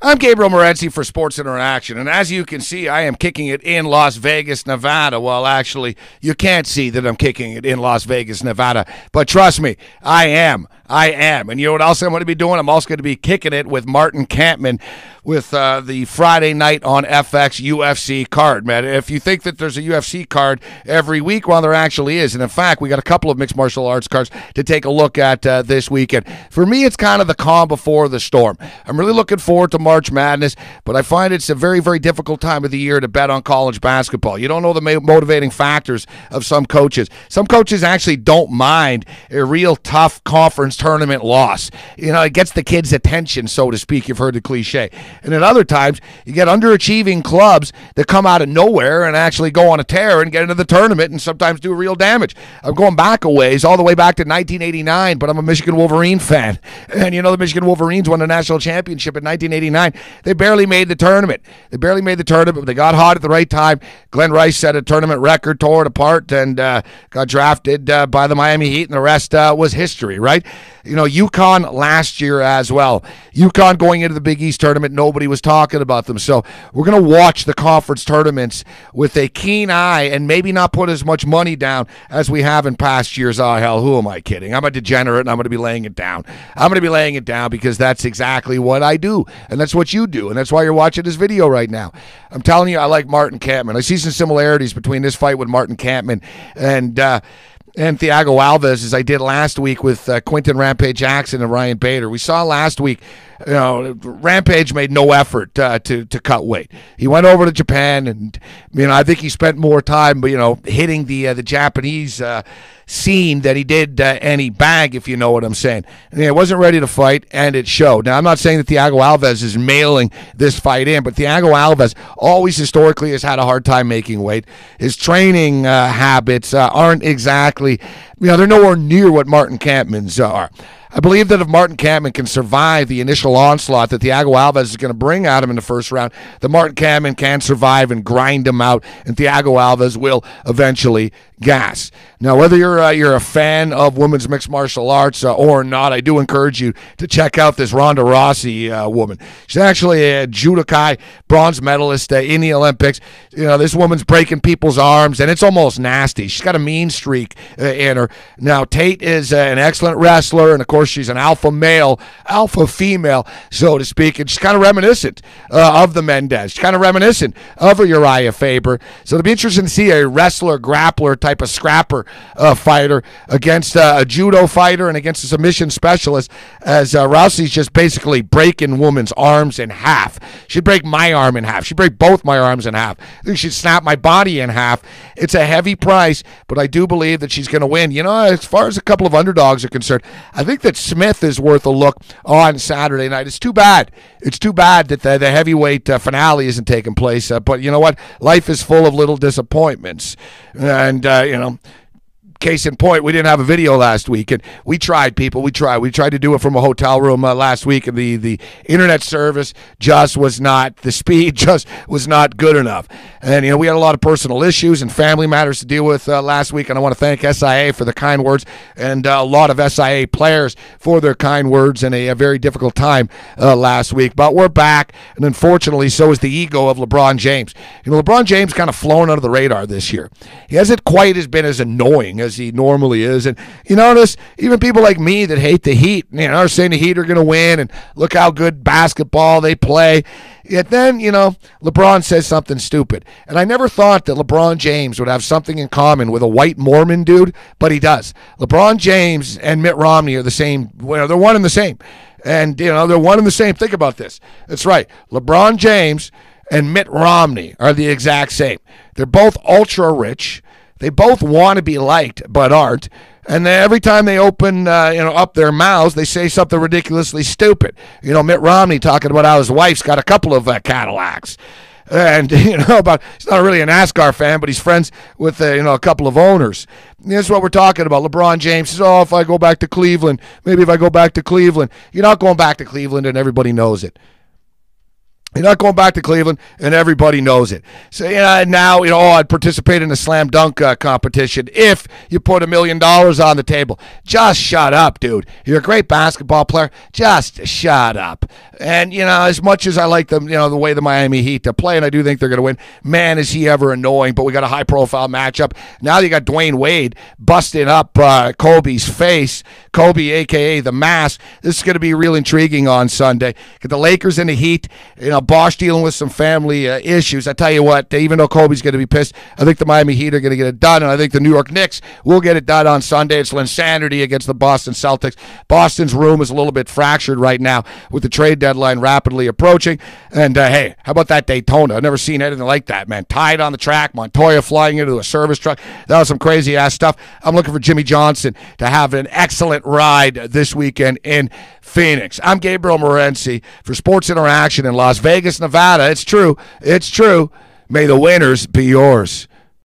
I'm Gabriel Morency for Sports Interaction, and as you can see, I am kicking it in Las Vegas, Nevada. Well, actually, you can't see that I'm kicking it in Las Vegas, Nevada, but trust me, I am. And you know what else I'm going to be doing? I'm also going to be kicking it with Martin Kampann with the Friday night on FX UFC card, man. If you think that there's a UFC card every week, well, there actually is. And in fact, we got a couple of mixed martial arts cards to take a look at this weekend. For me, it's kind of the calm before the storm. I'm really looking forward to March Madness, but I find it's a very, very difficult time of the year to bet on college basketball. You don't know the motivating factors of some coaches. Some coaches actually don't mind a real tough conference tournament loss. You know, it gets the kids' attention, so to speak. You've heard the cliche. And at other times, you get underachieving clubs that come out of nowhere and actually go on a tear and get into the tournament and sometimes do real damage. I'm going back a ways, all the way back to 1989, but I'm a Michigan Wolverine fan. And you know, the Michigan Wolverines won the national championship in 1989. They barely made the tournament. But they got hot at the right time. Glenn Rice set a tournament record, tore it apart, and got drafted by the Miami Heat, and the rest was history, right? You know, UConn last year as well. UConn going into the Big East tournament, nobody was talking about them. So we're going to watch the conference tournaments with a keen eye and maybe not put as much money down as we have in past years. Oh, hell, who am I kidding? I'm a degenerate, and I'm going to be laying it down. I'm going to be laying it down because that's exactly what I do, and that's what you do, and that's why you're watching this video right now. I'm telling you, I like Martin Kampann. I see some similarities between this fight with Martin Kampann and Thiago Alves, as I did last week with Quinton Rampage Jackson and Ryan Bader. We saw last week, you know, Rampage made no effort to cut weight. He went over to Japan, and you know, I think he spent more time, you know, hitting the Japanese scene than he did any bag, if you know what I'm saying. And he wasn't ready to fight, and it showed. Now, I'm not saying that Thiago Alves is mailing this fight in, but Thiago Alves always historically has had a hard time making weight. His training habits aren't exactly, you know, they're nowhere near what Martin Kampmann's are. I believe that if Martin Kampann can survive the initial onslaught that Thiago Alves is going to bring at him in the first round, that Martin Kampann can survive and grind him out, and Thiago Alves will eventually gas. Now, whether you're a fan of women's mixed martial arts or not, I do encourage you to check out this Ronda Rousey woman. She's actually a judokai bronze medalist in the Olympics. You know, this woman's breaking people's arms, and it's almost nasty. She's got a mean streak in her. Now, Tate is an excellent wrestler, and of course, she's an alpha male, alpha female, so to speak, and she's kind of reminiscent of the Mendez. She's kind of reminiscent of a Uriah Faber. So it'll be interesting to see a wrestler, grappler type of scrapper fighter against a judo fighter and against a submission specialist, as Rousey's just basically breaking women's arms in half. She'd break my arm in half. She'd break both my arms in half. I think she'd snap my body in half. It's a heavy price, but I do believe that she's going to win. You know, as far as a couple of underdogs are concerned, I think that Smith is worth a look on Saturday night. It's too bad. It's too bad that the heavyweight finale isn't taking place. But you know what? Life is full of little disappointments. And, you know, case in point, we didn't have a video last week, and we tried, people. We tried to do it from a hotel room last week, and the internet service just was not, the speed just was not good enough. And, you know, we had a lot of personal issues and family matters to deal with last week, and I want to thank SIA for the kind words, and a lot of SIA players for their kind words in a very difficult time last week. But we're back, and unfortunately, so is the ego of LeBron James. You know, LeBron James kind of flown under the radar this year. He hasn't quite been as annoying as he normally is. And you notice even people like me that hate the Heat, you know, are saying the Heat are going to win and look how good basketball they play. Yet then, you know, LeBron says something stupid. And I never thought that LeBron James would have something in common with a white Mormon dude, but he does. LeBron James and Mitt Romney are the same. Well, they're one and the same. And, you know, they're one and the same. Think about this. That's right. LeBron James and Mitt Romney are the exact same. They're both ultra rich. They both want to be liked, but aren't. And then every time they open, up their mouths, they say something ridiculously stupid. You know, Mitt Romney talking about how his wife's got a couple of Cadillacs. And, you know, about, he's not really a NASCAR fan, but he's friends with, a couple of owners. And this is what we're talking about. LeBron James says, if I go back to Cleveland, maybe if I go back to Cleveland. You're not going back to Cleveland, and everybody knows it. You're not going back to Cleveland, and everybody knows it. So now, I'd participate in a slam dunk competition if you put $1 million on the table. Just shut up, dude. You're a great basketball player. Just shut up. And, as much as I like them, the way the Miami Heat to play, and I do think they're going to win, man, is he ever annoying. But we got a high-profile matchup. Now you got Dwayne Wade busting up Kobe's face. Kobe, a.k.a. the Mask. This is going to be real intriguing on Sunday. Get the Lakers and the Heat, Bosch dealing with some family issues. I tell you what, even though Kobe's going to be pissed, I think the Miami Heat are going to get it done, and I think the New York Knicks will get it done on Sunday. It's insanity against the Boston Celtics. Boston's room is a little bit fractured right now with the trade deadline rapidly approaching. And, hey, how about that Daytona? I've never seen anything like that, man. Tied on the track, Montoya flying into a service truck. That was some crazy-ass stuff. I'm looking for Jimmy Johnson to have an excellent ride this weekend in Phoenix. I'm Gabriel Morency for Sports Interaction in Las Vegas, Nevada. It's true. It's true. May the winners be yours.